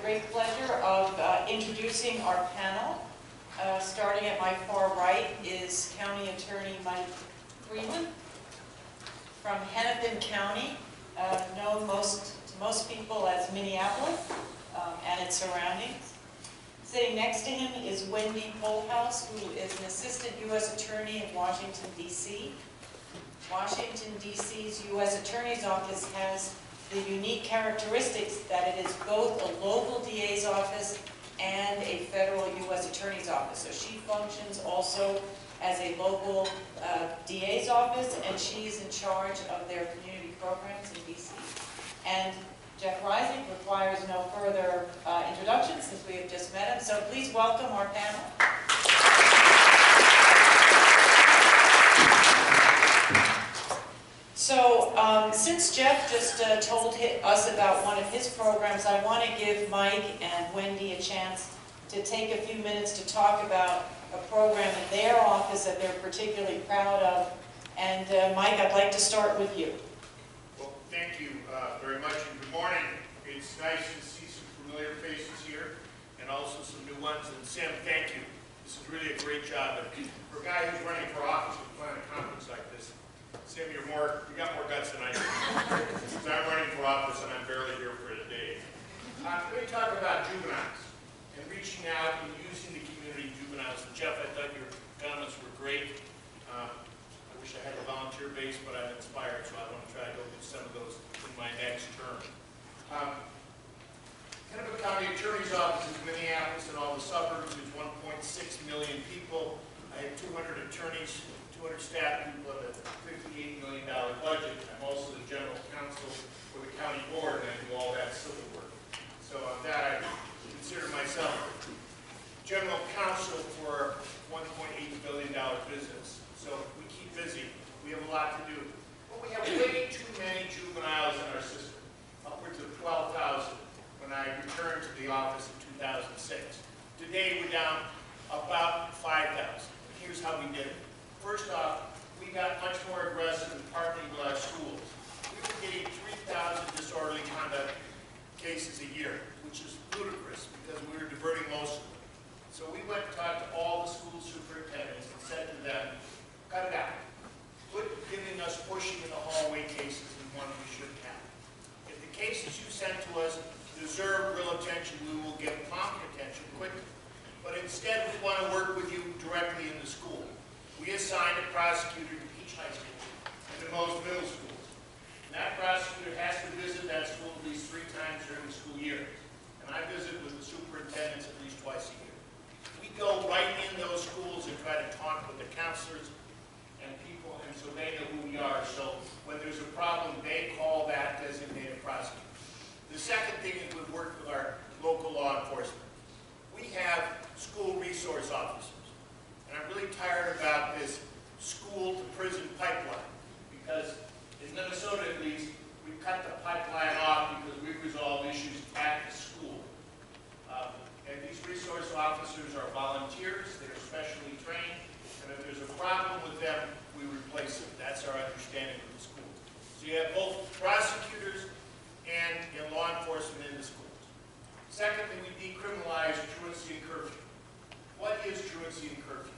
great pleasure of introducing our panel. Starting at my far right is County Attorney Mike Freeland from Hennepin County, known to most people as Minneapolis and its surroundings. Sitting next to him is Wendy Polhouse, who is an Assistant U.S. Attorney in Washington, D.C. Washington, D.C.'s U.S. Attorney's Office has the unique characteristics that it is both a local DA's office and a federal U.S. Attorney's Office. So she functions also as a local DA's office, and she's in charge of their community programs in D.C. And Jeff Rising requires no further introduction since we have just met him. So please welcome our panel. So since Jeff just told us about one of his programs, I want to give Mike and Wendy a chance to take a few minutes to talk about a program in their office that they're particularly proud of. And Mike, I'd like to start with you. Well, thank you very much, and good morning. It's nice to see some familiar faces here and also some new ones. And Sam, thank you. This is really a great job. And for a guy who's running for office to plan a conference like this, Sam, you got more guts than I do. Because I'm running for office and I'm barely here for a day. Let me talk about juveniles and reaching out and using the community juveniles. And Jeff, I thought your comments were great. I wish I had a volunteer base, but I'm inspired, so I want to try to go do some of those in my next term. Hennepin County Attorney's Office in Minneapolis and all the suburbs is 1.6 million people. I have 200 attorneys, 200 staff people at a $58 million budget. I'm also the general counsel for the county board, and I do all that civil work. So on that, I consider myself general counsel for a $1.8 billion business. So we keep busy. We have a lot to do. But we have way too many juveniles in our system, upwards of 12,000 when I returned to the office in 2006. Today, we're down about 5,000. Here's how we did it. First off, we got much more aggressive in partnering with our schools. We were getting 3,000 disorderly conduct cases a year, which is ludicrous because we were diverting most of them. So we went and talked to all the school superintendents and said to them, cut it out. Quit giving us pushing in the hallway cases and one we shouldn't have. If the cases you send to us deserve real attention, we will give prompt attention quickly. But instead, we want to work with you directly in the school. We assigned a prosecutor to each high school and to most middle schools. And that prosecutor has to visit that school at least 3 times during the school year. And I visit with the superintendents at least twice a year. We go right in those schools and try to talk with the counselors and people, and so they know who we are. So when there's a problem, they call that designated prosecutor. The second thing is we've worked with our local law enforcement. We have school resource officers. And I'm really tired about this school-to-prison pipeline, because in Minnesota, at least, we cut the pipeline off because we resolve issues at the school. And these resource officers are volunteers, they're specially trained, and if there's a problem with them, we replace them. That's our understanding of the school. So you have both prosecutors and law enforcement in the schools. Secondly, we decriminalize truancy and curfew. What is truancy and curfew?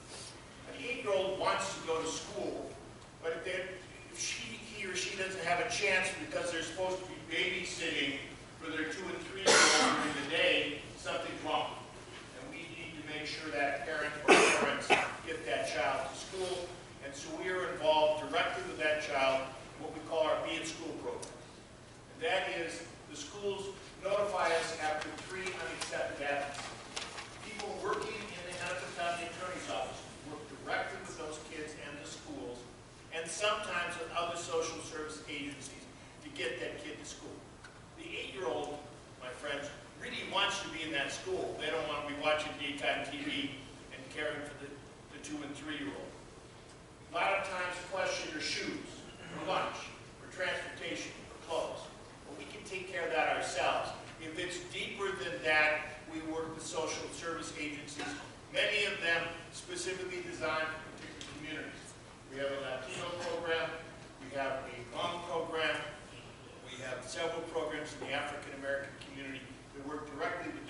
An 8-year-old wants to go to school, but if he or she doesn't have a chance because they're supposed to be babysitting for their 2- and 3-year-old during the day, something's wrong. And we need to make sure that parent or parents get that child to school. And so we are involved directly with that child in what we call our Be in School program. And that is the schools notify us after 3 unaccepted absences. People working in the Hennepin County Attorney's Office work directly with those kids and the schools, and sometimes with other social service agencies to get that kid to school. The 8-year-old, my friends, really wants to be in that school. They don't want to be watching daytime TV and caring for the 2- and 3-year-old. A lot of times question your shoes, for lunch, for transportation, for clothes. But we can take care of that ourselves. If it's deeper than that, we work with social service agencies, many of them specifically designed for particular communities. We have a Latino program, we have a Hmong program, we have several programs in the African American community that work directly with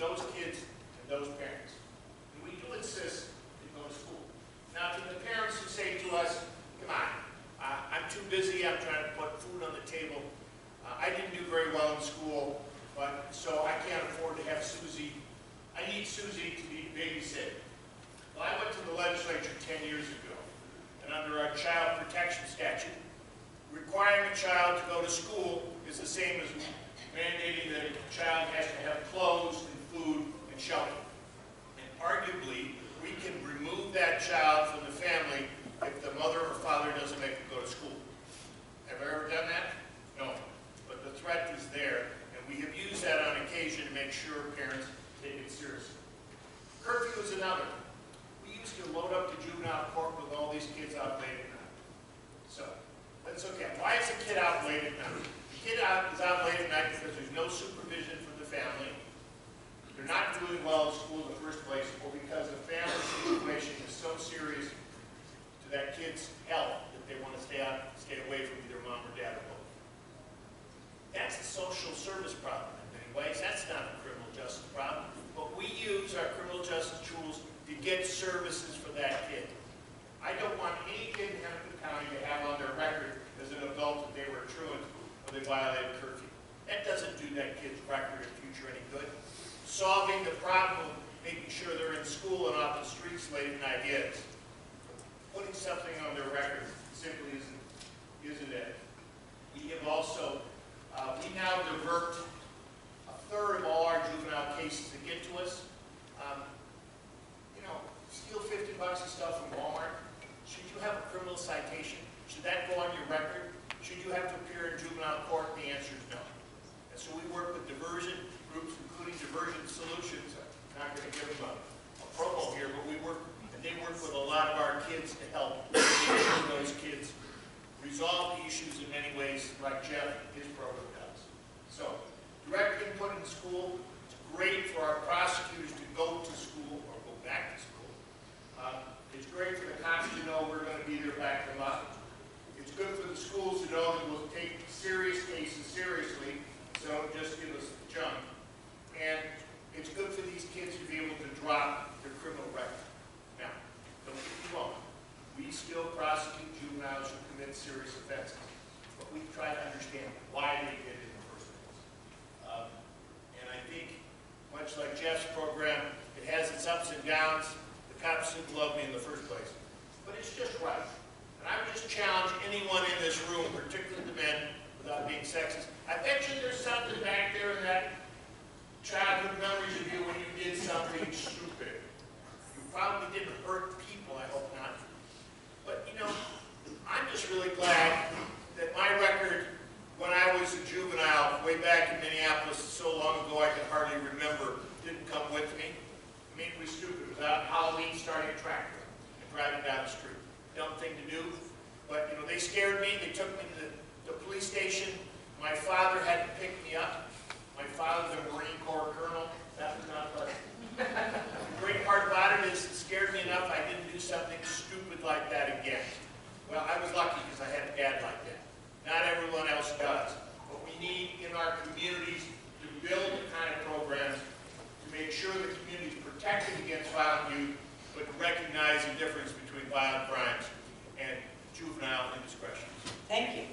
to us, come on, I'm too busy, I'm trying to put food on the table. I didn't do very well in school, but so I can't afford to have Susie. I need Susie to be babysitted. Well, I went to the legislature 10 years ago, and under our child protection statute, requiring a child to go to school is the same as mandating that a child has to have clothes and food and shelter. And arguably, we can remove that child from the family if the mother or father doesn't make them go to school. Have I ever done that? No. But the threat is there, and we have used that on occasion to make sure parents take it seriously. Curfew is another. We used to load up the juvenile court with all these kids out late at night. So, that's okay. Why is a kid out late at night? The kid is out late at night because there's no supervision from the family. They're not doing well in school in the first place, or because the family situation is so serious to that kid's health that they want to stay away from either mom or dad or both. That's a social service problem in many ways. That's not a criminal justice problem. But we use our criminal justice tools to get services for that kid. I don't want any kid in Hennepin County to have on their record as an adult that they were truant or they violated curfew. That doesn't do that kid's record or future any good. Solving the problem, making sure they're in school and off the streets late at night is. Putting something on their record simply isn't it. We have also, we now divert a third of all our juvenile cases that get to us. Steal 50 bucks of stuff from Walmart. Should you have a criminal citation? Should that go on your record? Should you have to appear in juvenile court? The answer is no. And so we work with diversion groups, including Diversion Solutions. I'm not going to give them a promo here, but they work with a lot of our kids to help those kids resolve the issues in many ways, like Jeff, his program does. So, direct input in school. It's great for our prosecutors to go to school or go back to school. It's great for the cops to know we're going to be there back them up. It's good for the schools to know that we'll take serious cases seriously, so don't just give us junk. And it's good for these kids to be able to drop their criminal record. Now, don't get me wrong. We still prosecute juveniles who commit serious offenses, but we try to understand why they did it in the first place. And I think, much like Jeff's program, it has its ups and downs. The cops didn't love me in the first place, but it's just right. And I would just challenge anyone in this room, particularly the men, without being sexist. I bet you there's something back there in that childhood memories of you when you did something stupid. You probably didn't hurt people, I hope not. But, I'm just really glad that my record when I was a juvenile way back in Minneapolis so long ago I can hardly remember didn't come with me. I mean, it was stupid. Without Halloween starting a tractor and driving down the street. Dumb thing to do. But, they scared me. They took me to the police station. My father had to pick me up. My father's a Marine Corps colonel. That was not pleasant. The great part about it is it scared me enough I didn't do something stupid like that again. Well, I was lucky because I had a dad like that. Not everyone else does. But we need in our communities to build the kind of programs to make sure the community is protected against violent youth, but recognize the difference between violent crimes and juvenile indiscretions. Thank you.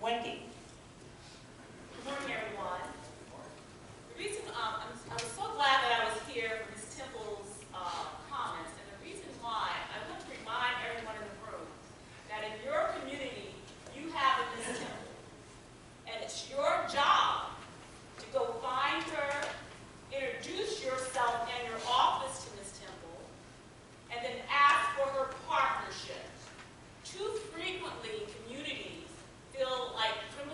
Wendy. Good morning, everyone. The reason I was so glad that I was here for Ms. Temple's comments, and the reason why I want to remind everyone in the room that in your community you have a Ms. Temple, and it's your job to go find her, introduce yourself and your office to Ms. Temple, and then ask for her partnership. Too frequently, communities feel like criminal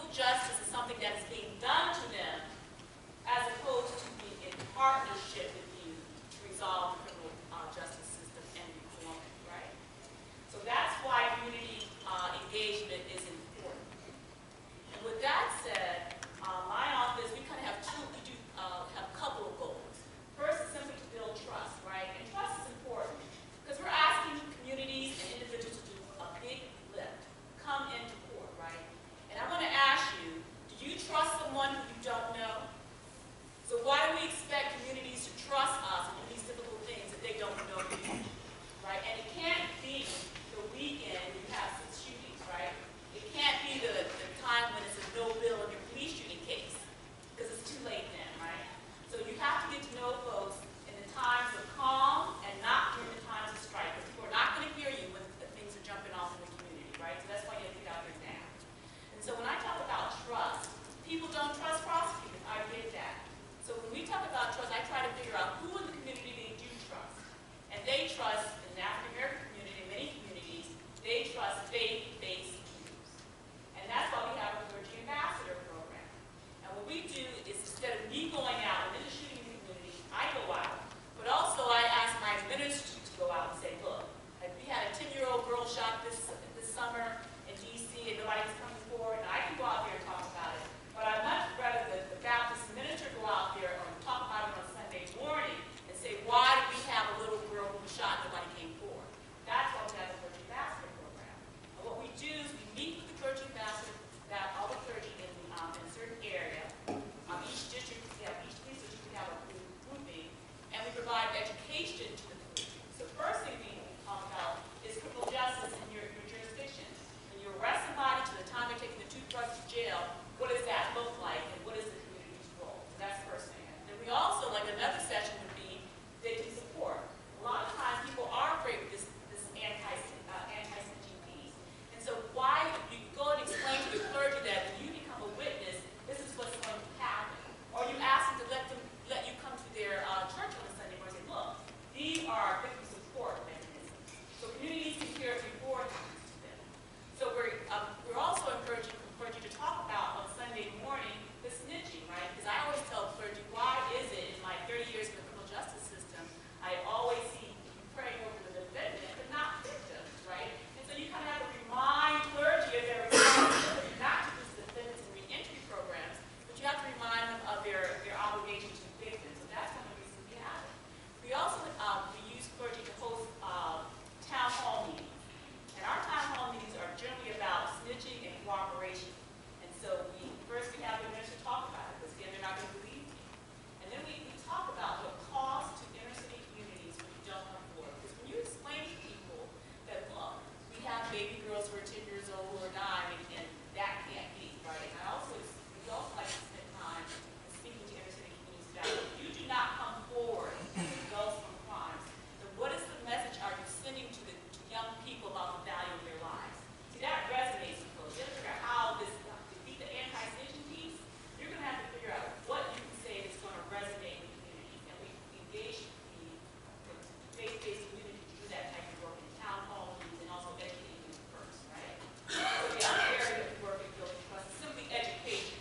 girls who are 10 years old who are dying, and that can't be, right? And I also, we also like to spend time speaking to inner city communities about it. You do not come forward as adults from crimes. So what is the message are you sending to the young people about the value of their lives? See, that resonates with folks. You have to figure out how this, to defeat the anti-snitching piece, you're going to have to figure out what you can say that's going to resonate with communities. And we engage the faith-based community to do that type of work in town hall meetings and also educating them first, right? So the other area that we work in building trust is simply education.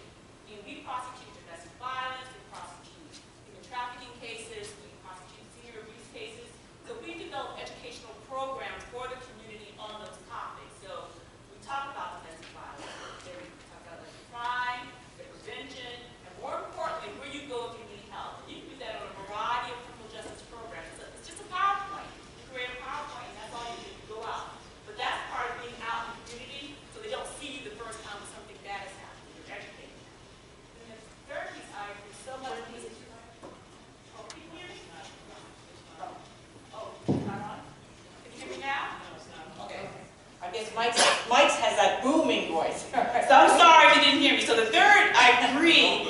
And we prosecute domestic violence, we prosecute human trafficking cases, we prosecute senior abuse cases. So we develop educational programs for the community on those topics. So we talk about domestic violence, then we talk about the crime, the prevention, and more importantly, where you go if you need help. And you can do that on a variety of criminal justice programs. It's just a PowerPoint. You create a PowerPoint, and that's all you do. You go out. But that's part of being out in the community, so they don't see you the first time when something bad is happening. You're educating them. And the third piece, I agree so much with. Oh, can you hear me? Oh, not on? Can you hear me now? Okay. I guess Mike's has that booming voice. So I'm sorry if you didn't hear me. So the third, I agree.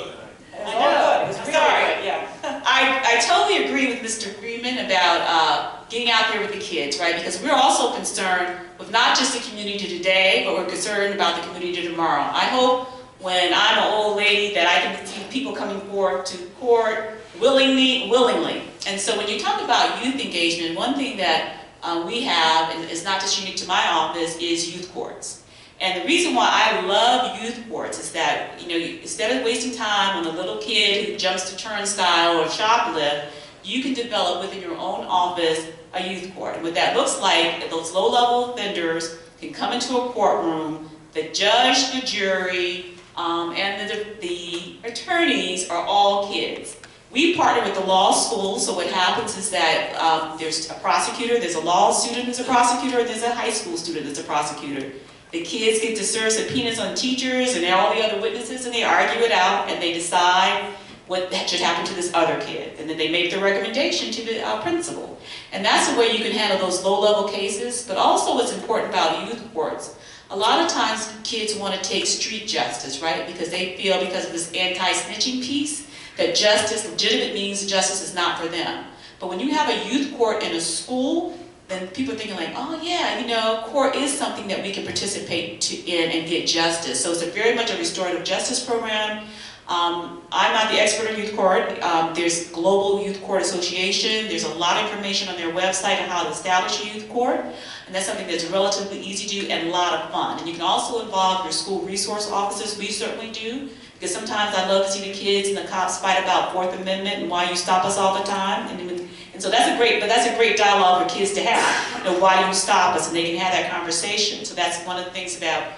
It's all good. It was really Sorry. good, yeah. I totally agree with Mr. Freeman about getting out there with the kids, right? Because we're also concerned with not just the community today, but we're concerned about the community tomorrow. I hope when I'm an old lady that I can see people coming forward to court willingly. And so when you talk about youth engagement, one thing that we have, and it's not just unique to my office, is youth courts. And the reason why I love youth courts is that, instead of wasting time on a little kid who jumps the turnstile or shoplift, you can develop within your own office a youth court. And what that looks like, those low-level offenders can come into a courtroom, the judge, the jury, and the attorneys are all kids. We partner with the law school, so what happens is that there's a prosecutor, there's a law student who's a prosecutor, and there's a high school student that's a prosecutor. The kids get to serve subpoenas on teachers and all the other witnesses, and they argue it out, and they decide what should happen to this other kid. And then they make the recommendation to the principal. And that's the way you can handle those low-level cases. But also what's important about youth courts, a lot of times kids want to take street justice, right? Because they feel, because of this anti-snitching piece, that justice, legitimate means justice is not for them. But when you have a youth court in a school, then people are thinking like, oh yeah, court is something that we can participate in and get justice. So it's very much a restorative justice program. I'm not the expert on youth court. There's Global Youth Court Association. There's a lot of information on their website on how to establish a youth court. And that's something that's relatively easy to do and a lot of fun. And you can also involve your school resource officers. We certainly do. Because sometimes I love to see the kids and the cops fight about Fourth Amendment and why you stop us all the time. And so that's a great dialogue for kids to have. Why do you stop us? And they can have that conversation. So that's one of the things about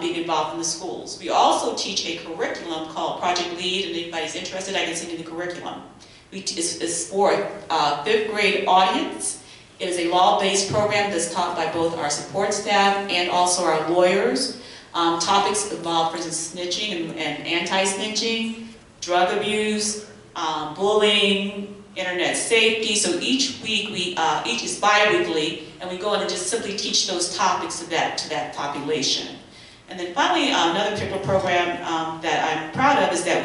being involved in the schools. We also teach a curriculum called Project Lead, and if anybody's interested, I can send you the curriculum. It's for a 5th grade audience. It is a law-based program that's taught by both our support staff and also our lawyers. Topics involve, for instance, snitching and anti-snitching, drug abuse, bullying, internet safety. So each week, each is bi-weekly, and we go in and just simply teach those topics to that population. And then finally, another particular program that I'm proud of is that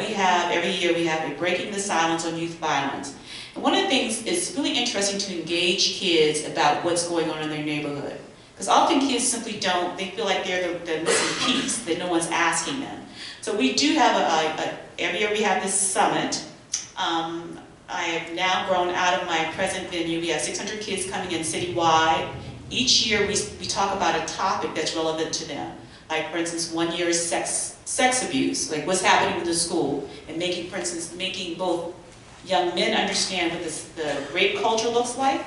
every year we have a Breaking the Silence on Youth Violence. And one of the things is really interesting to engage kids about what's going on in their neighborhood. Because often kids simply they feel like they're the missing piece, that no one's asking them. So we do have every year we have this summit. I have now grown out of my present venue. We have 600 kids coming in citywide. Each year we talk about a topic that's relevant to them. Like, for instance, one year is sex abuse, like what's happening with the school, and making both young men understand what the rape culture looks like,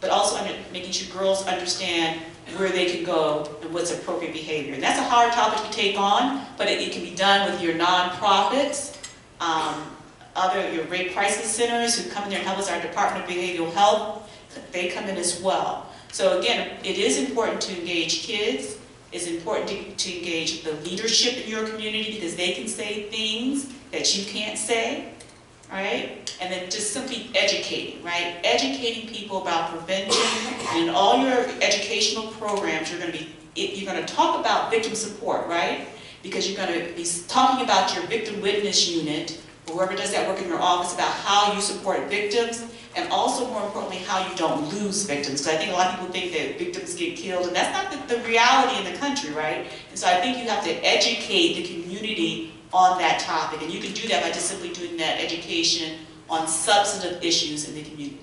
but also making sure girls understand where they can go and what's appropriate behavior. And that's a hard topic to take on, but it can be done with your nonprofits, your rape crisis centers who come in there and help us, our Department of Behavioral Health, they come in as well. So again, it is important to engage kids. It's important to engage the leadership in your community because they can say things that you can't say, right? And then just simply educating, right? Educating people about prevention. And in all your educational programs, you're going to be you're going to talk about victim support, right? Because you're going to be talking about your victim witness unit, or whoever does that work in your office, about how you support victims, and also, more importantly, how you don't lose victims. Because I think a lot of people think that victims get killed, and that's not the reality in the country, right? And so I think you have to educate the community on that topic, and you can do that by just simply doing that education on substantive issues in the community.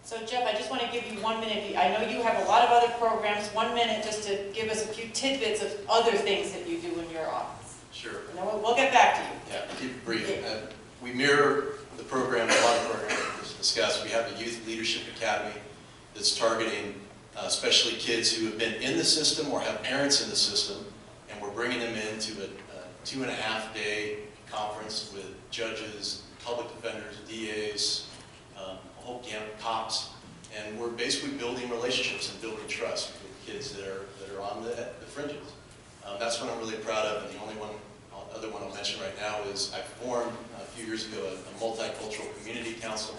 So Jeff, I just want to give you 1 minute. I know you have a lot of other programs. 1 minute just to give us a few tidbits of other things that you do in your office. Sure. And then we'll get back to you. Yeah, keep it brief. We mirror the program, a lot of programs we discussed. We have a Youth Leadership Academy that's targeting especially kids who have been in the system or have parents in the system, and we're bringing them into a 2.5-day conference with judges, public defenders, DAs, a whole gamut of cops, and we're basically building relationships and building trust with kids that are on the fringes. That's what I'm really proud of, and the other one I'll mention right now is I formed a few years ago a multicultural community council,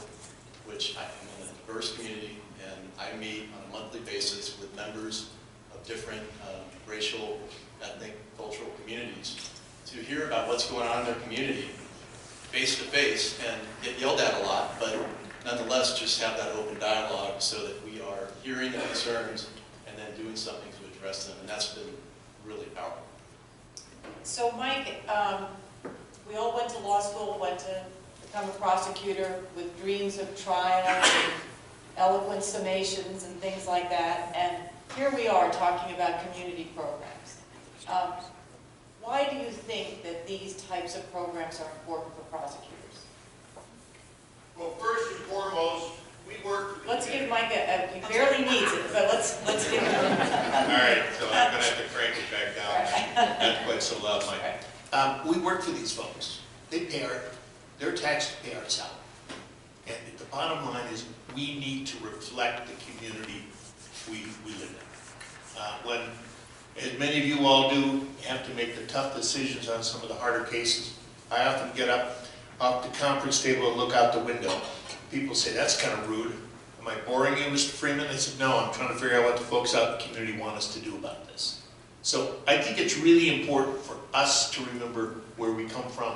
which I am in a diverse community, and I meet on a monthly basis with members of different racial, ethnic, cultural communities to hear about what's going on in their community face to face, and get yelled at a lot, but nonetheless just have that open dialogue so that we are hearing the concerns and then doing something to address them, and that's been really powerful. So Mike, we all went to law school, went to become a prosecutor with dreams of trial and eloquent summations and things like that, and here we are talking about community programs. Why do you think that these types of programs are important for prosecutors? Well, first and foremost, we work with the Let's give community. Mike he barely needs it, but let's give him All right, so I'm going to have to crank it back down. Not quite so loud, Mike. We work for these folks. They pay their taxes pay our salary. And the bottom line is we need to reflect the community we live in. When, as many of you all do, you have to make the tough decisions on some of the harder cases. I often get up off the conference table and look out the window. People say, that's kind of rude. Am I boring you, Mr. Freeman? I said, no, I'm trying to figure out what the folks out in the community want us to do about this. So I think it's really important for us to remember where we come from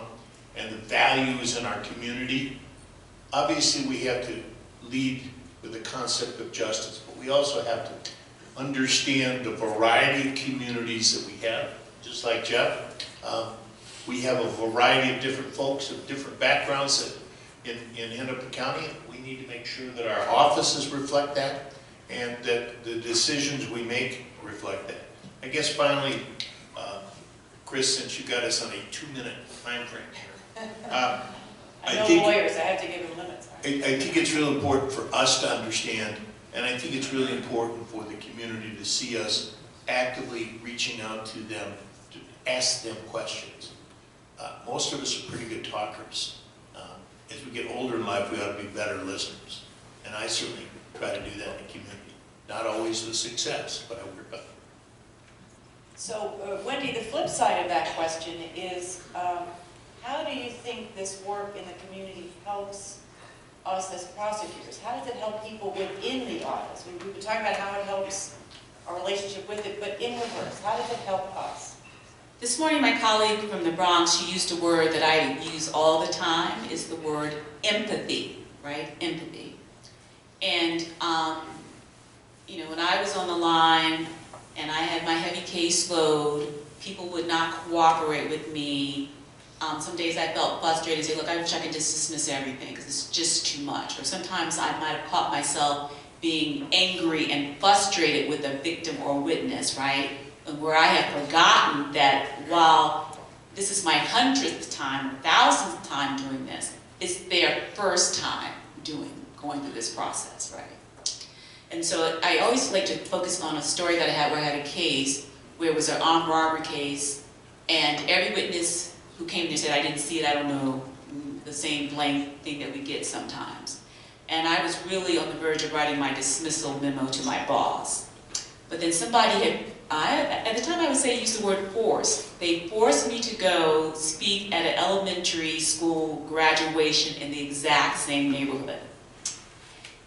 and the values in our community. Obviously, we have to lead with the concept of justice, but we also have to understand the variety of communities that we have. Just like Jeff, we have a variety of different folks of different backgrounds in Hennepin County. We need to make sure that our offices reflect that and that the decisions we make reflect that. I guess finally, Chris, since you got us on a 2-minute time frame here, I know lawyers, I have to give them limits. I think it's real important for us to understand, and I think it's really important for the community to see us actively reaching out to them, to ask them questions. Most of us are pretty good talkers. As we get older in life, we ought to be better listeners. And I certainly try to do that in the community. Not always with success, but I work on it. So, Wendy, the flip side of that question is, how do you think this work in the community helps us as prosecutors? How does it help people within the office? We've been talking about how it helps our relationship with it, but in reverse, how does it help us? This morning, my colleague from the Bronx, she used a word that I use all the time, is the word empathy, right? Empathy. And, you know, when I was on the line and I had my heavy caseload, people would not cooperate with me. Some days I felt frustrated and say, look, I wish I could just dismiss everything because it's just too much. Or sometimes I might have caught myself being angry and frustrated with a victim or witness, right? Where I have forgotten that while this is my 100th time, 1,000th time doing this, it's their first time going through this process, right? And so I always like to focus on a story that I had where I had a case where it was an armed robbery case, and every witness who came there said, I didn't see it, I don't know, the same blank thing that we get sometimes. And I was really on the verge of writing my dismissal memo to my boss. But then somebody had, at the time I would say use the word force. They forced me to go speak at an elementary school graduation in the exact same neighborhood.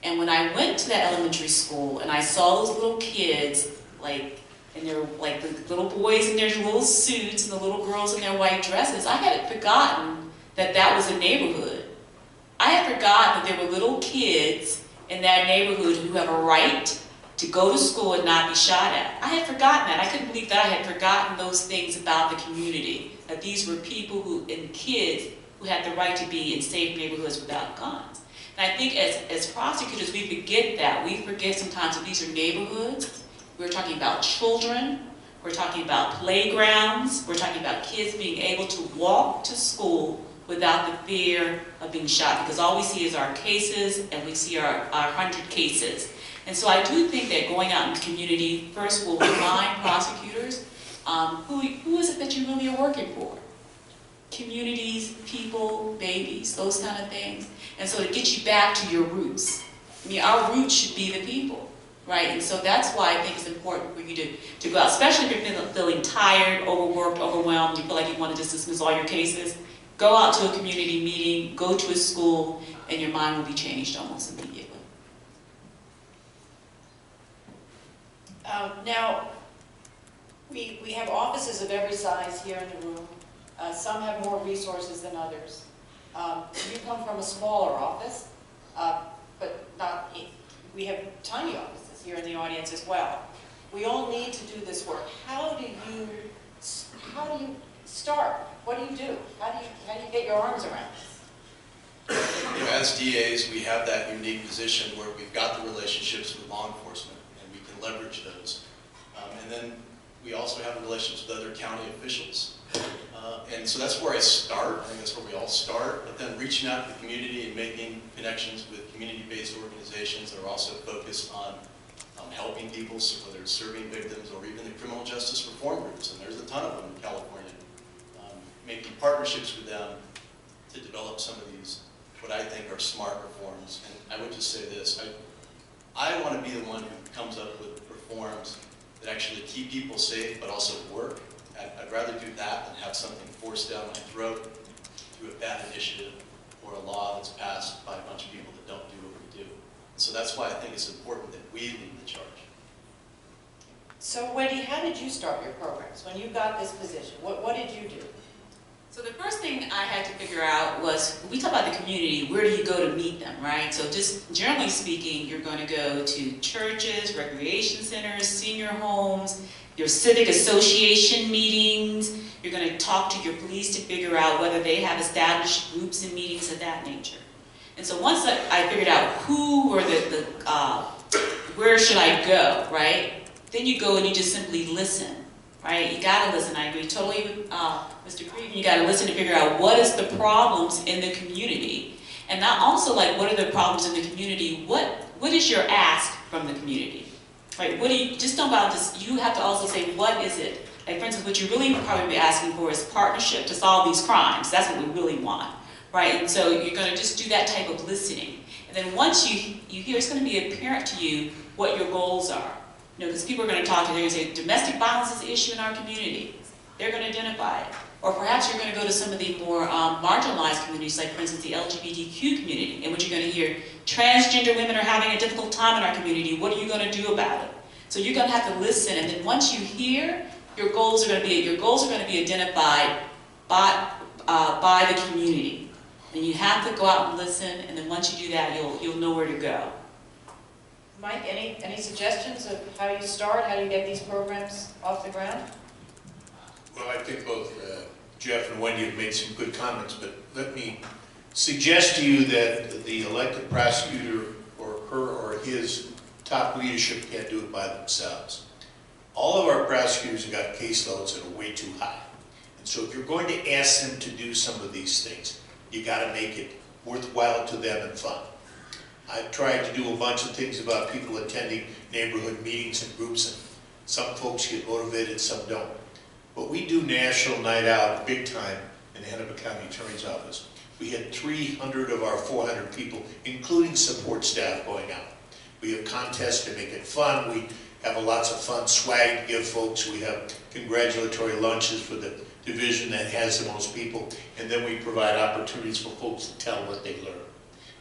And when I went to that elementary school and I saw those little kids, like, and they're like the little boys in their little suits and the little girls in their white dresses. I had forgotten that that was a neighborhood. I had forgotten that there were little kids in that neighborhood who have a right to go to school and not be shot at. I had forgotten that. I couldn't believe that I had forgotten those things about the community, that these were people who, and kids, who had the right to be in safe neighborhoods without guns. And I think as prosecutors, we forget that. We forget sometimes that these are neighborhoods. We're talking about children. We're talking about playgrounds. We're talking about kids being able to walk to school without the fear of being shot, because all we see is our cases, and we see our 100 cases. And so I do think that going out in the community first will remind prosecutors who is it that you really are working for? Communities, people, babies, those kind of things. And so to get you back to your roots. I mean, our roots should be the people, right? And so that's why I think it's important for you to go out, especially if you're feeling tired, overworked, overwhelmed, you feel like you want to just dismiss all your cases. Go out to a community meeting, go to a school, and your mind will be changed almost immediately. Now, we have offices of every size here in the room. Some have more resources than others. You come from a smaller office, but not, we have tiny offices here in the audience as well. We all need to do this work. How do you start? What do you do? How do you get your arms around this? You know, as DAs, we have that unique position where we've got the relationships with law enforcement, and we can leverage those. And then we also have relationships with other county officials. And so that's where I start. I think that's where we all start. But then reaching out to the community and making connections with community-based organizations that are also focused on helping people, so whether it's serving victims or even the criminal justice reform groups, and there's a ton of them in California. Making partnerships with them to develop some of these, what I think are smart reforms. And I would just say this, I want to be the one who comes up with reforms that actually keep people safe but also work. I'd rather do that than have something forced down my throat through a bad initiative or a law that's passed by a bunch of people that don't do what we do. And so that's why I think it's important that we lead the charge. So Wendy, how did you start your programs? When you got this position, what did you do? So the first thing I had to figure out was, when we talk about the community, where do you go to meet them, right? So just generally speaking, you're going to go to churches, recreation centers, senior homes, your civic association meetings. You're going to talk to your police to figure out whether they have established groups and meetings of that nature. And so once I figured out who were where should I go, right? Then you go and you just simply listen. Right? You gotta listen. I agree totally with Mr. Creven. You gotta listen to figure out what is the problems in the community, and not also like what are the problems in the community. What is your ask from the community? Right? What do you just don't about this? You have to also say what is it? Like for instance, what you really probably be asking for is partnership to solve these crimes. That's what we really want, right? And so you're gonna just do that type of listening, and then once you hear, it's gonna be apparent to you what your goals are. You know, because people are going to talk to you, they're going to say, domestic violence is an issue in our community. They're going to identify it. Or perhaps you're going to go to some of the more marginalized communities, like for instance, the LGBTQ community, in which you're going to hear, transgender women are having a difficult time in our community. What are you going to do about it? So you're going to have to listen, and then once you hear, your goals are going to be identified by the community. And you have to go out and listen, and then once you do that, you'll know where to go. Mike, any suggestions of how you start, how you get these programs off the ground? Well, I think both Jeff and Wendy have made some good comments, but let me suggest to you that the elected prosecutor or her or his top leadership can't do it by themselves. All of our prosecutors have got caseloads that are way too high. And so if you're going to ask them to do some of these things, you got to make it worthwhile to them and fun. I've tried to do a bunch of things about people attending neighborhood meetings and groups, and some folks get motivated, some don't. But we do National Night Out big time in the Hennepin County Attorney's Office. We had 300 of our 400 people, including support staff, going out. We have contests to make it fun. We have lots of fun swag to give folks. We have congratulatory lunches for the division that has the most people, and then we provide opportunities for folks to tell what they learned.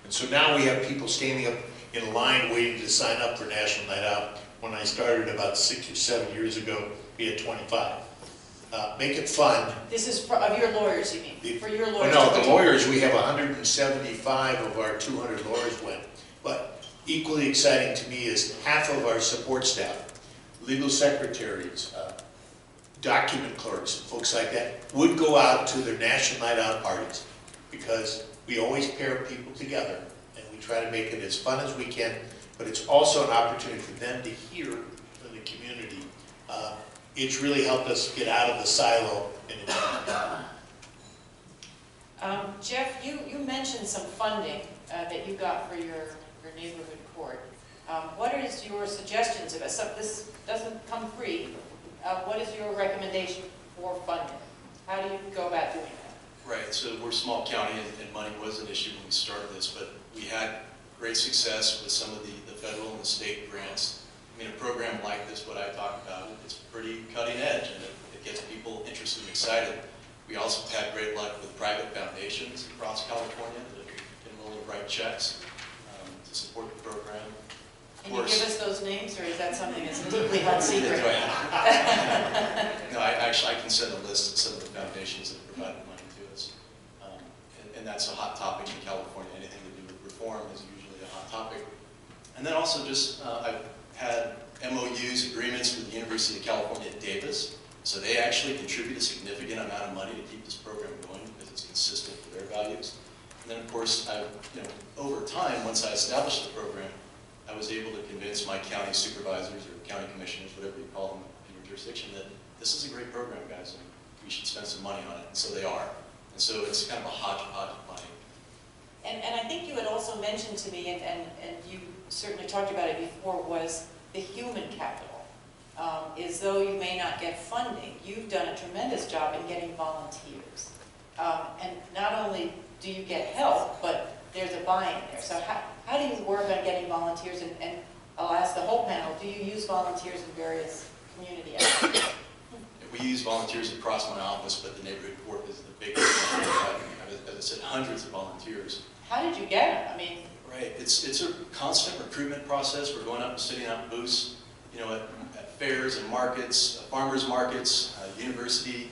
And so now we have people standing up in line waiting to sign up for National Night Out. when I started about 6 or 7 years ago, we had 25. Make it fun. This is of your lawyers, you mean? For your lawyers? No, the lawyers, we have 175 of our 200 lawyers went. But equally exciting to me is half of our support staff, legal secretaries, document clerks, folks like that, would go out to their national night out parties because we always pair people together and we try to make it as fun as we can, but it's also an opportunity for them to hear from the community. It's really helped us get out of the silo and into Jeff, you mentioned some funding that you got for your neighborhood court. What is your suggestions of it? So this doesn't come free. What is your recommendation for funding? How do you go about doing that? Right, so we're a small county and money was an issue when we started this, but we had great success with some of the federal and the state grants. I mean, a program like this, what I talked about, it's pretty cutting edge and it gets people interested and excited. We also had great luck with private foundations across California that can really write checks to support the program. Can you give us those names, or is that something that's deeply held secret? No, I can send a list of some of the foundations that provided money to us. And that's a hot topic in California. Anything to do with reform is usually a hot topic. And then also just, I've had MOUs, agreements with the University of California at Davis. So they actually contribute a significant amount of money to keep this program going because it's consistent with their values. And then of course, over time, once I established the program, I was able to convince my county supervisors or county commissioners, whatever you call them in your jurisdiction, that this is a great program, guys, and we should spend some money on it. And so they are. And so it's kind of a hodgepodge of money. And I think you had also mentioned to me, and you certainly talked about it before, was the human capital. Is though you may not get funding, you've done a tremendous job in getting volunteers. And not only do you get help, but there's a buy-in there. So how do you work on getting volunteers? And I'll ask the whole panel, do you use volunteers in various community efforts? We use volunteers across my office, but the neighborhood court is the biggest one. As I said, hundreds of volunteers. How did you get them? I mean, right, it's a constant recruitment process. We're going up and sitting out booths, you know, at fairs and markets, farmers markets, university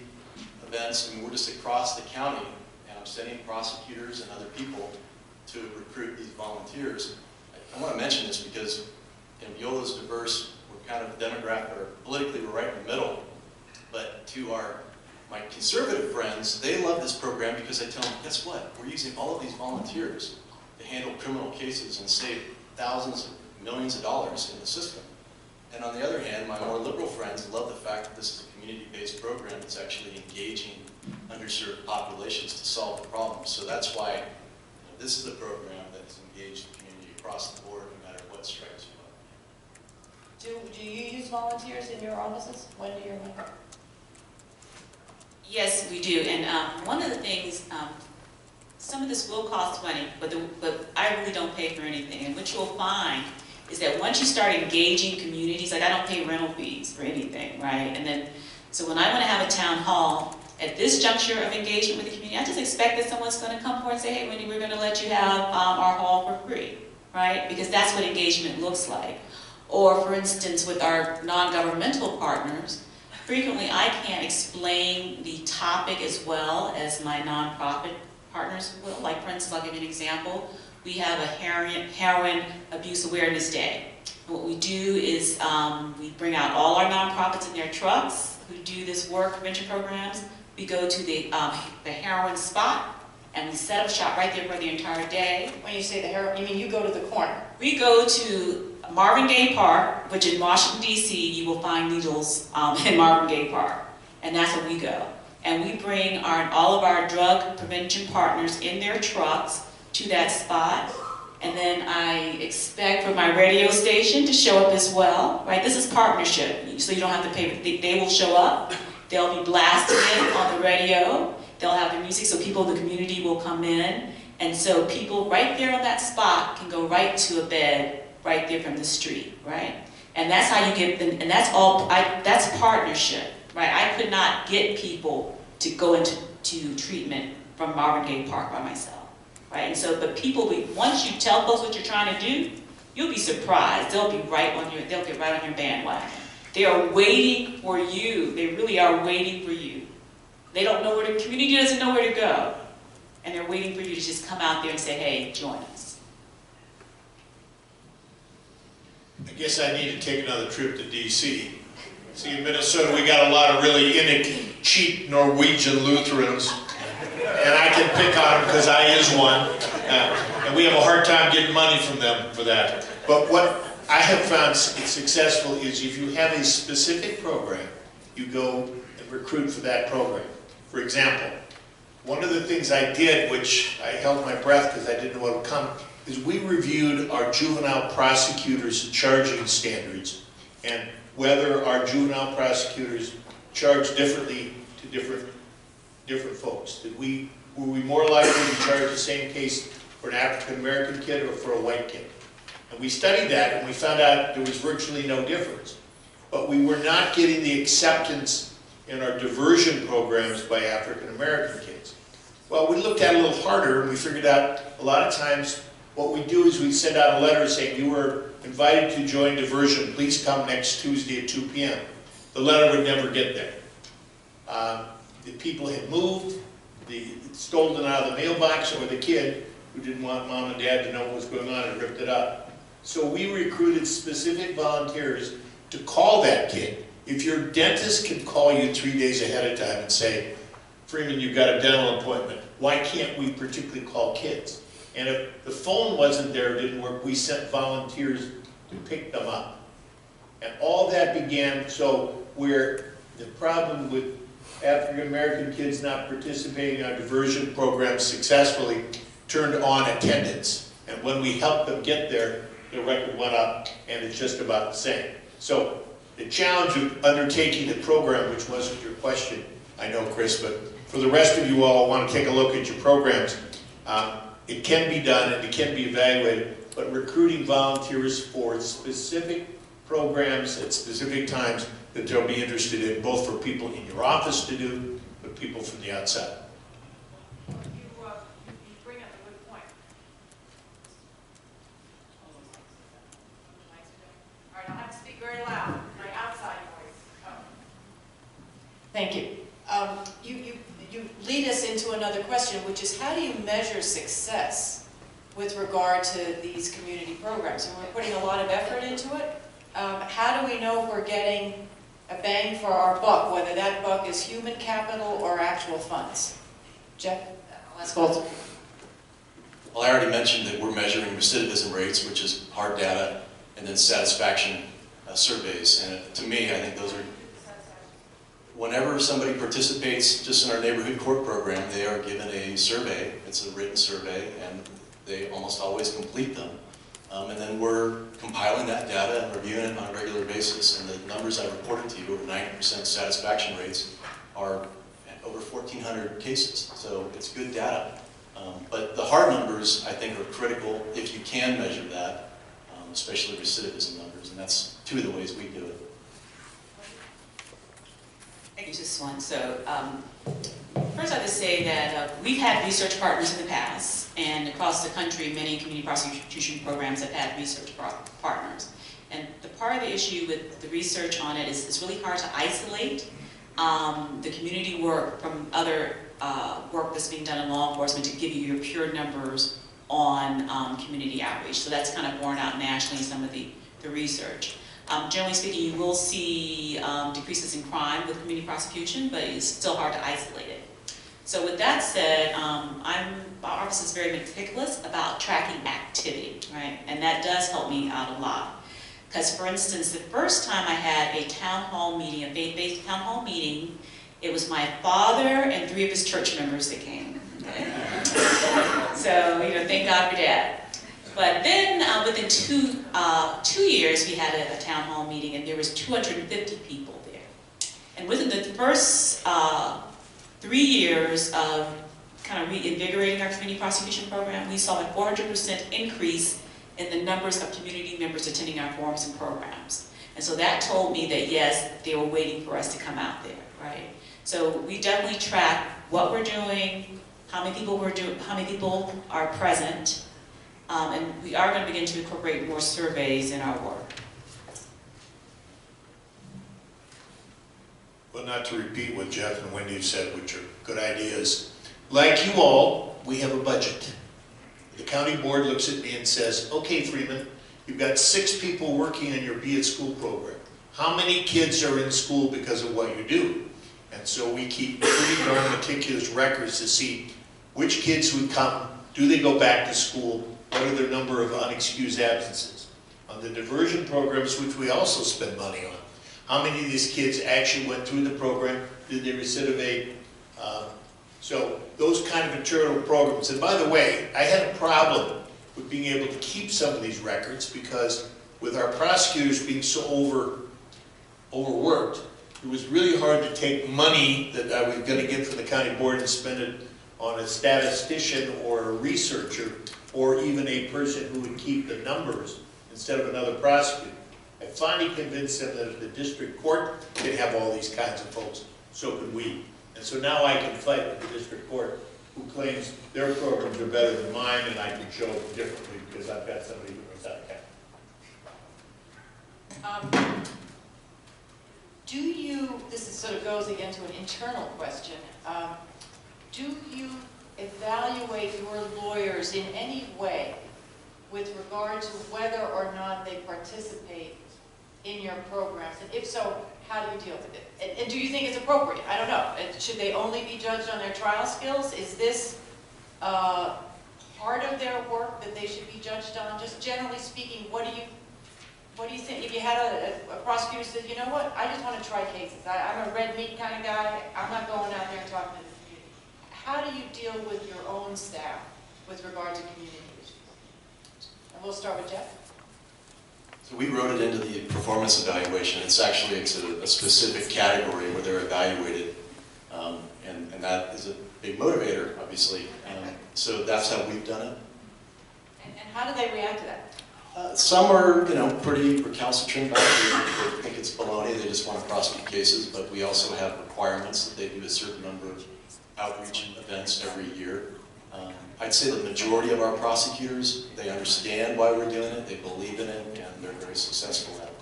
events. I mean, we're just across the county, and I'm sending prosecutors and other people to recruit these volunteers. I want to mention this because, you know, Viola's diverse. We're kind of demographic, or politically, we're right in the middle. But to my conservative friends, they love this program because I tell them, guess what? We're using all of these volunteers to handle criminal cases and save thousands of millions of dollars in the system. And on the other hand, my more liberal friends love the fact that this is a community-based program that's actually engaging underserved populations to solve the problem. So that's why, you know, this is a program that has engaged the community across the board, no matter what strikes you up. do you use volunteers in your offices? When do you remember? Yes, we do. And one of the things, some of this will cost money, but I really don't pay for anything. And what you'll find is that once you start engaging communities, like I don't pay rental fees for anything, right? And then, so when I want to have a town hall, at this juncture of engagement with the community, I just expect that someone's going to come forward and say, hey, Wendy, we're going to let you have our hall for free, right? Because that's what engagement looks like. Or for instance, with our non-governmental partners, frequently I can't explain the topic as well as my nonprofit partners will. Like for instance, I'll give you an example. We have a heroin abuse awareness day. And what we do is we bring out all our nonprofits in their trucks who do this work, prevention programs. We go to the heroin spot and we set up shop right there for the entire day. When you say the heroin, you mean you go to the corner? We go to Marvin Gaye Park, which in Washington, D.C., you will find needles in Marvin Gaye Park. And that's where we go. And we bring all of our drug prevention partners in their trucks to that spot. And then I expect for my radio station to show up as well, right? This is partnership, so you don't have to pay. They will show up. They'll be blasting it on the radio. They'll have the music, so people in the community will come in. And so people right there on that spot can go right to a bed right there from the street, right? And that's how you get, and that's all, that's partnership, right? I could not get people to go into treatment from Marvin Gaye Park by myself, right? And so, but people, once you tell folks what you're trying to do, you'll be surprised. They'll get right on your bandwagon. They are waiting for you. They really are waiting for you. They don't know where the community doesn't know where to go. And they're waiting for you to just come out there and say, hey, join us. I guess I need to take another trip to DC. See, in Minnesota, we got a lot of really cheap Norwegian Lutherans, and I can pick on them because I is one, and we have a hard time getting money from them for that. But what I have found successful is if you have a specific program, you go and recruit for that program. For example, one of the things I did, which I held my breath because I didn't know what would come, is we reviewed our juvenile prosecutors' charging standards and whether our juvenile prosecutors charge differently to different folks. Were we more likely to charge the same case for an African American kid or for a white kid? And we studied that and we found out there was virtually no difference. But we were not getting the acceptance in our diversion programs by African American kids. Well, we looked at it a little harder and we figured out a lot of times what we do is we send out a letter saying you were invited to join diversion, please come next Tuesday at 2 p.m. The letter would never get there. The people had moved, stolen out of the mailbox, or the kid who didn't want mom and dad to know what was going on and ripped it up. So we recruited specific volunteers to call that kid. If your dentist can call you 3 days ahead of time and say, Freeman, you've got a dental appointment, why can't we particularly call kids? And if the phone wasn't there, didn't work, we sent volunteers to pick them up. And all that began, so where the problem with African American kids not participating in our diversion programs successfully turned on attendance. And when we helped them get there, the record went up, and it's just about the same. So the challenge of undertaking the program, which wasn't your question, I know, Chris, but for the rest of you all, I want to take a look at your programs. It can be done and it can be evaluated, but recruiting volunteers for specific programs at specific times that they'll be interested in, both for people in your office to do, but people from the outside. You bring up a good point. All right, I'll have to speak very loud, my outside voice. Oh. Thank you. You lead us into another question, which is how do you measure success with regard to these community programs? And we're putting a lot of effort into it. How do we know if we're getting a bang for our buck, whether that buck is human capital or actual funds? Jeff, let's go. Well, I already mentioned that we're measuring recidivism rates, which is hard data, and then satisfaction surveys. And to me, I think those are, whenever somebody participates just in our neighborhood court program, they are given a survey. It's a written survey, and they almost always complete them. And then we're compiling that data and reviewing it on a regular basis. And the numbers I reported to you, over 90% satisfaction rates, are over 1,400 cases. So it's good data. But the hard numbers, I think, are critical if you can measure that, especially recidivism numbers. And that's two of the ways we do it. Just one. So first I would say that we've had research partners in the past, and across the country many community prosecution programs have had research partners. And the part of the issue with the research on it is it's really hard to isolate the community work from other work that's being done in law enforcement to give you your pure numbers on community outreach. So that's kind of borne out nationally in some of the research. Generally speaking, you will see decreases in crime with community prosecution, but it's still hard to isolate it. So with that said, our office is very meticulous about tracking activity, right? And that does help me out a lot. Because for instance, the first time I had a town hall meeting, a faith-based town hall meeting, it was my father and 3 of his church members that came. Okay? So, thank God for that. But then within two years, we had a town hall meeting, and there was 250 people there. And within the first 3 years of kind of reinvigorating our community prosecution program, we saw a 400% increase in the numbers of community members attending our forums and programs. And so that told me that yes, they were waiting for us to come out there, right? So we definitely track what we're doing, how many people are present, And we are going to begin to incorporate more surveys in our work. Well, not to repeat what Jeff and Wendy said, which are good ideas. Like you all, we have a budget. The county board looks at me and says, okay, Freeman, you've got 6 people working in your Be at School program. How many kids are in school because of what you do? And so we keep pretty darn meticulous records to see which kids would come, do they go back to school, what are their number of unexcused absences. On the diversion programs, which we also spend money on, how many of these kids actually went through the program, did they recidivate? So those kind of internal programs. And by the way, I had a problem with being able to keep some of these records because with our prosecutors being so overworked, it was really hard to take money that I was going to get from the county board and spend it on a statistician or a researcher or even a person who would keep the numbers instead of another prosecutor. I finally convinced them that if the district court could have all these kinds of folks, so could we. And so now I can fight with the district court who claims their programs are better than mine, and I can show them differently because I've got somebody who knows how to count. Do you, this is sort of goes again to an internal question, do you evaluate your lawyers in any way with regard to whether or not they participate in your programs? And if so, how do you deal with it? And do you think it's appropriate? I don't know. Should they only be judged on their trial skills? Is this part of their work that they should be judged on? Just generally speaking, what do you think? If you had a prosecutor who said, you know what, I just want to try cases. I'm a red meat kind of guy. I'm not going out there and talking to the community. How do you deal with your own staff with regard to community issues? And we'll start with Jeff. So we wrote it into the performance evaluation. It's actually a specific category where they're evaluated, and that is a big motivator, obviously. So that's how we've done it. And how do they react to that? Some are, pretty recalcitrant about it. They think it's baloney. They just want to prosecute cases. But we also have requirements that they do a certain number of outreach events every year. I'd say the majority of our prosecutors, they understand why we're doing it, they believe in it, and they're very successful at it.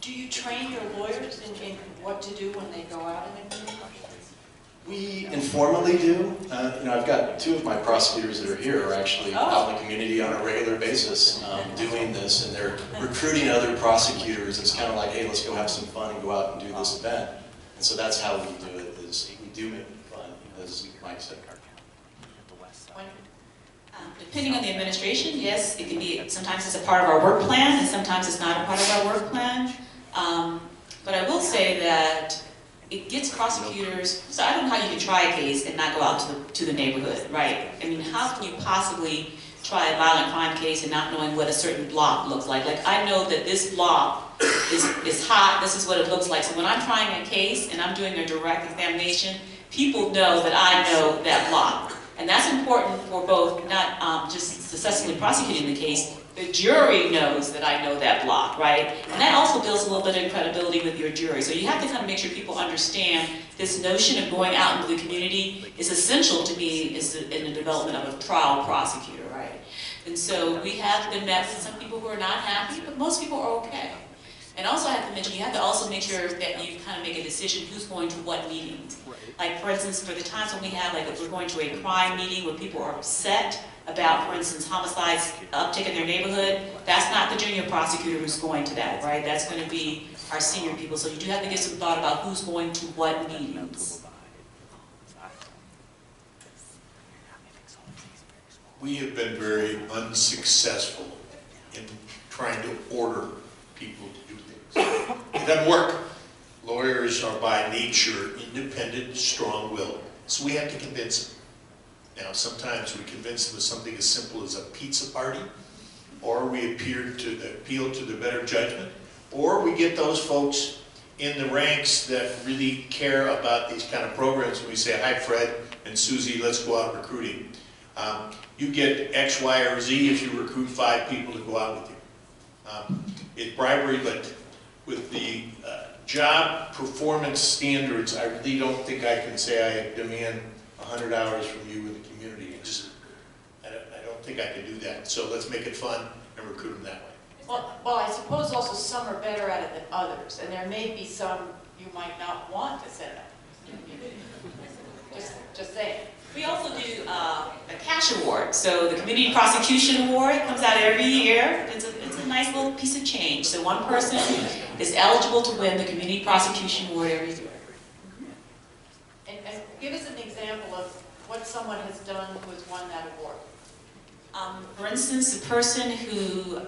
Do you train your lawyers in what to do when they go out in the community? We informally do. I've got 2 of my prosecutors that are here are actually out in the community on a regular basis doing this, and they're recruiting other prosecutors. It's kind of like, hey, let's go have some fun and go out and do this event. And so that's how we do it, is we do make it fun, as Mike said. Depending on the administration, yes, it can be, sometimes it's a part of our work plan, and sometimes it's not a part of our work plan. But I will say that it gets prosecutors, so I don't know how you can try a case and not go out to the neighborhood, right? I mean, how can you possibly try a violent crime case and not knowing what a certain block looks like? Like, I know that this block is hot, this is what it looks like. So when I'm trying a case and I'm doing a direct examination, people know that I know that block. And that's important for both, not just successfully prosecuting the case, the jury knows that I know that block, right? And that also builds a little bit of credibility with your jury. So you have to kind of make sure people understand this notion of going out into the community is essential to me in the development of a trial prosecutor, right? And so we have been met with some people who are not happy, but most people are okay. And also I have to mention, you have to also make sure that you kind of make a decision who's going to what meetings. Like, for instance, for the times when we have, like, if we're going to a crime meeting where people are upset about, for instance, homicides uptick in their neighborhood, that's not the junior prosecutor who's going to that, right? That's going to be our senior people. So you do have to give some thought about who's going to what meetings. We have been very unsuccessful in trying to order people to do things. It doesn't work. Lawyers are by nature independent, strong-willed, so we have to convince them. Now, sometimes we convince them of something as simple as a pizza party, or we appeal to their better judgment, or we get those folks in the ranks that really care about these kind of programs, and we say, hi, Fred and Susie, let's go out recruiting. You get X, Y, or Z if you recruit 5 people to go out with you. It's bribery, but with the job performance standards, I really don't think I can say I demand 100 hours from you in the community. I don't think I could do that. So let's make it fun and recruit them that way. Well, I suppose also some are better at it than others, and there may be some you might not want to set up. Just saying. We also do a cash award. So the Community Prosecution Award comes out every year. It's a nice little piece of change. So one person is eligible to win the Community Prosecution Award every year. And give us an example of what someone has done who has won that award. For instance, the person who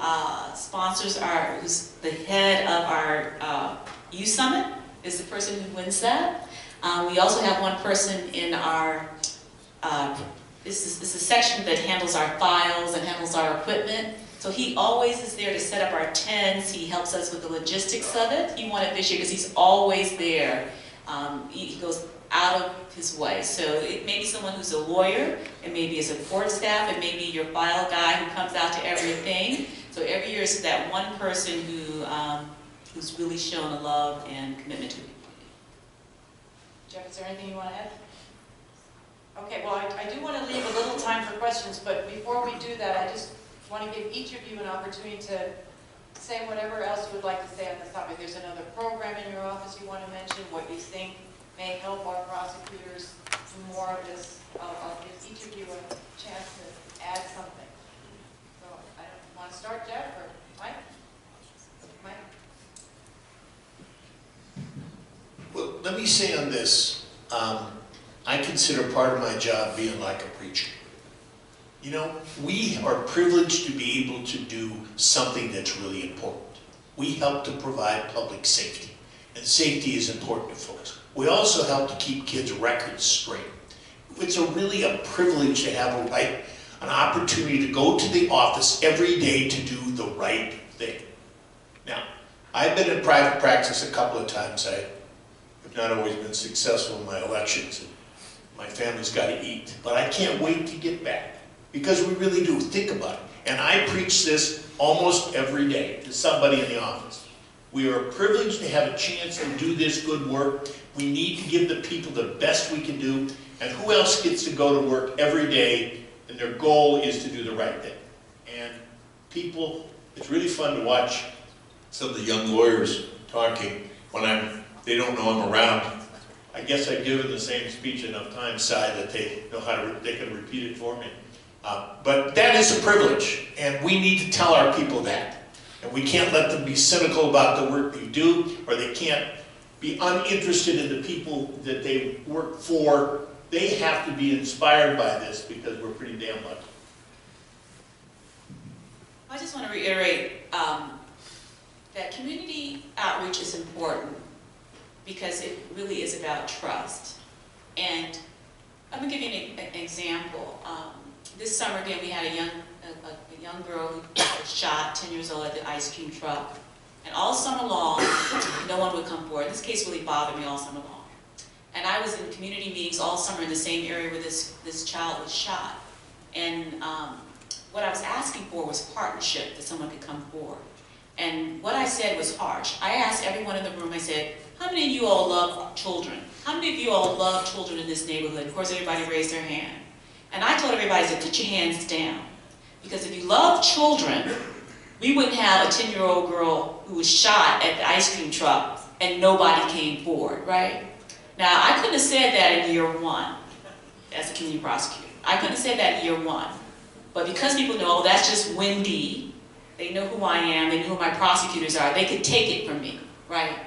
sponsors who's the head of our youth summit is the person who wins that. We also have one person in our, this is a section that handles our files and handles our equipment. So he always is there to set up our tents. He helps us with the logistics of it. He won it this year because he's always there. He goes out of his way. So it may be someone who's a lawyer, it may be a support staff, it may be your file guy who comes out to everything. So every year it's that one person who's really shown a love and commitment to it. Jeff, is there anything you want to add? Okay, well, I do want to leave a little time for questions, but before we do that, I just want to give each of you an opportunity to say whatever else you would like to say on this topic. There's another program in your office you want to mention, what you think may help our prosecutors do more of this. I'll give each of you a chance to add something. So I don't want to start, Jeff, or Mike? Mike? Well, let me say on this, I consider part of my job being like a preacher. You know, we are privileged to be able to do something that's really important. We help to provide public safety, and safety is important to folks. We also help to keep kids' records straight. It's really a privilege to have an opportunity to go to the office every day to do the right thing. Now, I've been in private practice a couple of times. I have not always been successful in my elections, and my family's got to eat. But I can't wait to get back, because we really do. Think about it. And I preach this almost every day to somebody in the office. We are privileged to have a chance to do this good work. We need to give the people the best we can do. And who else gets to go to work every day and their goal is to do the right thing? And people, it's really fun to watch some of the young lawyers talking when they don't know I'm around. I guess I've given the same speech enough times, Si, that they know they can repeat it for me. But that is a privilege, and we need to tell our people that. And we can't let them be cynical about the work they do, or they can't be uninterested in the people that they work for. They have to be inspired by this, because we're pretty damn lucky. I just want to reiterate that community outreach is important because it really is about trust. And I'm going to give you an example. This summer, again, we had a young girl who was shot, 10 years old, at the ice cream truck. And all summer long, no one would come forward. This case really bothered me all summer long. And I was in community meetings all summer in the same area where this child was shot. And what I was asking for was partnership, that someone could come forward. And what I said was harsh. I asked everyone in the room, I said, how many of you all love children? How many of you all love children in this neighborhood? Of course, everybody raised their hand. And I told everybody, I said, put your hands down. Because if you love children, we wouldn't have a 10-year-old girl who was shot at the ice cream truck and nobody came forward, right? Now, I couldn't have said that in year one as a community prosecutor. I couldn't have said that in year one. But because people know, oh, that's just Wendy, they know who I am, they know who my prosecutors are, they could take it from me, right?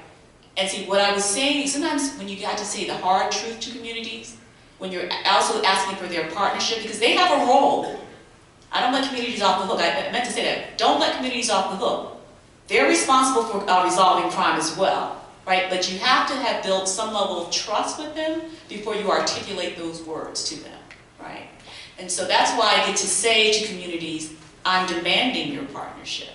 And see, what I was saying, sometimes when you got to say the hard truth to communities, when you're also asking for their partnership, because they have a role. I don't let communities off the hook. I meant to say that. Don't let communities off the hook. They're responsible for resolving crime as well, right? But you have to have built some level of trust with them before you articulate those words to them, right? And so that's why I get to say to communities, I'm demanding your partnership.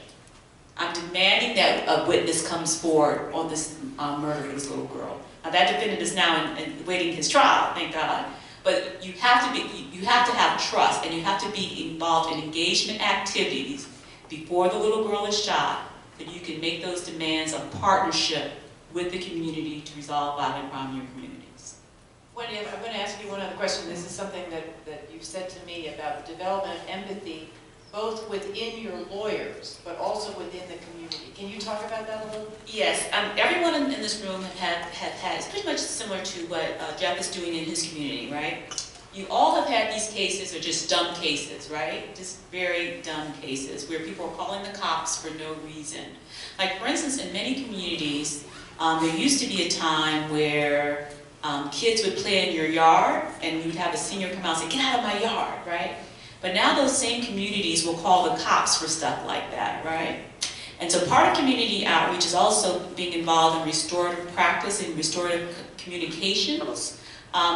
I'm demanding that a witness comes forward on this murder of this little girl. Now that defendant is now waiting his trial, thank God. But you have to have trust, and you have to be involved in engagement activities before the little girl is shot, that you can make those demands of partnership with the community to resolve violent crime in your communities. Wendy, I'm going to ask you one other question. This is something that you've said to me about the development of empathy, both within your lawyers, but also within the community. Can you talk about that a little? Yes, everyone in this room have had, it's pretty much similar to what Jeff is doing in his community, right? You all have had these cases, or just dumb cases, right? Just very dumb cases where people are calling the cops for no reason. Like, for instance, in many communities, there used to be a time where kids would play in your yard, and you would have a senior come out and say, "Get out of my yard," right? But now those same communities will call the cops for stuff like that, right? And so part of community outreach is also being involved in restorative practice and restorative communications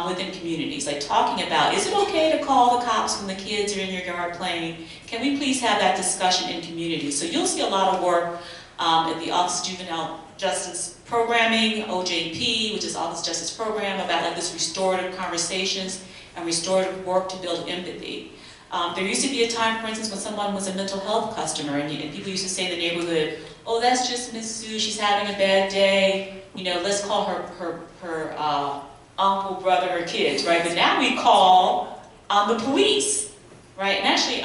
within communities, like talking about, is it okay to call the cops when the kids are in your yard playing? Can we please have that discussion in communities? So you'll see a lot of work at the Office of Juvenile Justice Programming, OJP, which is Office Justice Program, about like this restorative conversations and restorative work to build empathy. There used to be a time, for instance, when someone was a mental health customer, and people used to say in the neighborhood, "Oh, that's just Miss Sue, she's having a bad day, you know, let's call her uncle, brother, her kids," right? But now we call the police, right? And actually,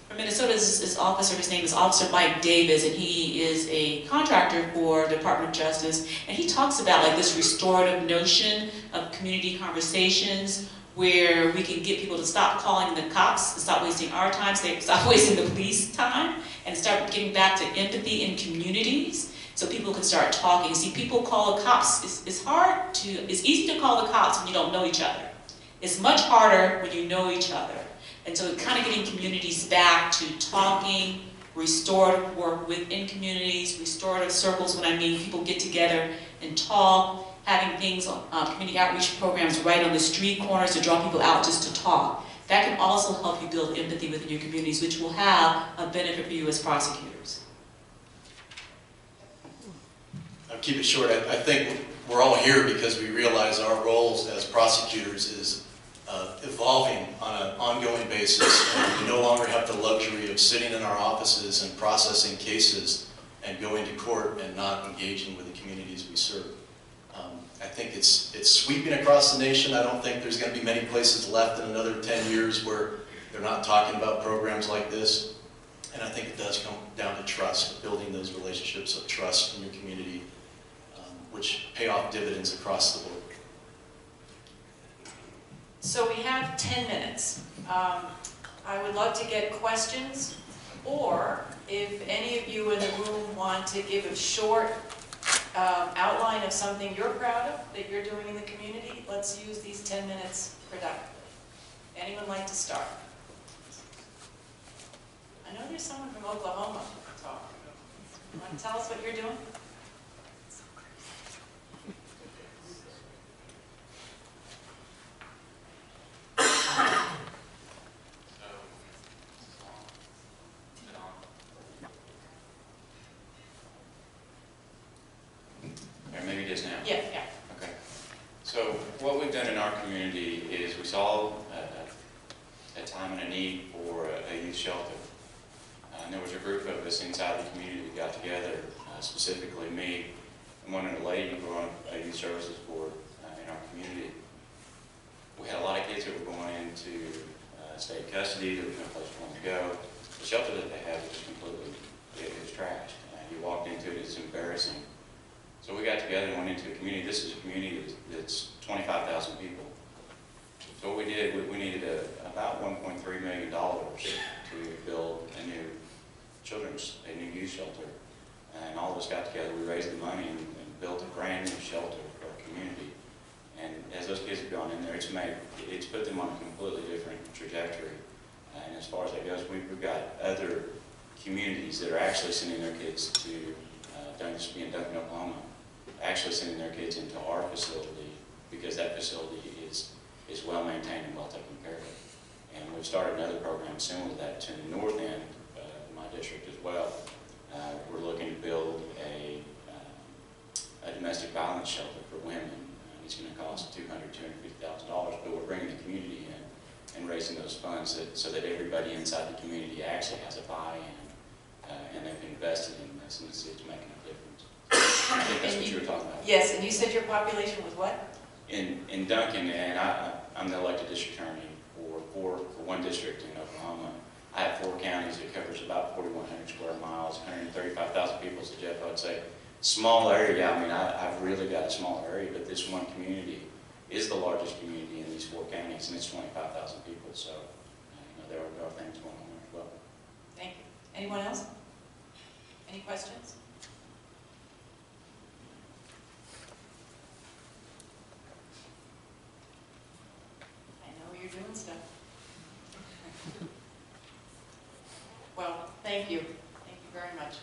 from Minnesota, this officer, his name is Officer Mike Davis, and he is a contractor for Department of Justice, and he talks about like this restorative notion of community conversations, where we can get people to stop calling the cops, to stop wasting our time, stop wasting the police time, and start getting back to empathy in communities, so people can start talking. See, people call the cops, it's easy to call the cops when you don't know each other. It's much harder when you know each other. And so kind of getting communities back to talking, restorative work within communities, restorative circles, when I mean people get together and talk, having things, community outreach programs right on the street corners to draw people out just to talk. That can also help you build empathy within your communities, which will have a benefit for you as prosecutors. I'll keep it short. I think we're all here because we realize our roles as prosecutors is evolving on an ongoing basis. And we no longer have the luxury of sitting in our offices and processing cases and going to court and not engaging with the communities we serve. I think it's sweeping across the nation. I don't think there's going to be many places left in another 10 years where they're not talking about programs like this. And I think it does come down to trust, building those relationships of trust in your community, which pay off dividends across the board. So we have 10 minutes. I would love to get questions, or if any of you in the room want to give a short outline of something you're proud of that you're doing in the community, let's use these 10 minutes productively. Anyone like to start? I know there's someone from Oklahoma talking. Want to tell us what you're doing? Or maybe it is now. Yeah. Okay. So what we've done in our community is we saw a time and a need for a youth shelter. And there was a group of us inside the community that got together, specifically me and one of the ladies who were on a youth services board in our community. We had a lot of kids that were going into state custody. There was no place for them to go. The shelter that they had was completely, it was trashed. You walked into it, it's embarrassing. So we got together and went into a community. This is a community that's 25,000 people. So what we did, we needed about $1.3 million to build a new youth shelter. And all of us got together, we raised the money and built a brand new shelter for our community. And as those kids have gone in there, it's put them on a completely different trajectory. And as far as that goes, we've got other communities that are actually sending their kids to in Duncan, Oklahoma, actually sending their kids into our facility because that facility is well maintained and well taken care of. And we've started another program similar to that to the north end of my district as well. We're looking to build a domestic violence shelter for women. It's going to cost $250,000, but we're bringing the community in and raising those funds so that everybody inside the community actually has a buy-in and they've invested in this and it's making a difference. I think that's what you were talking about. Yes, and you said your population was what? in Duncan, and I'm the elected district attorney for one district in Oklahoma. I have 4 counties. It covers about 4,100 square miles, 135,000 people. So Jeff, I would say small area. I mean, I've really got a small area, but this one community is the largest community in these 4 counties, and it's 25,000 people. So, there are things going on there as well. Thank you. Anyone else? Any questions? I know you're doing stuff. Well, thank you. Thank you very much.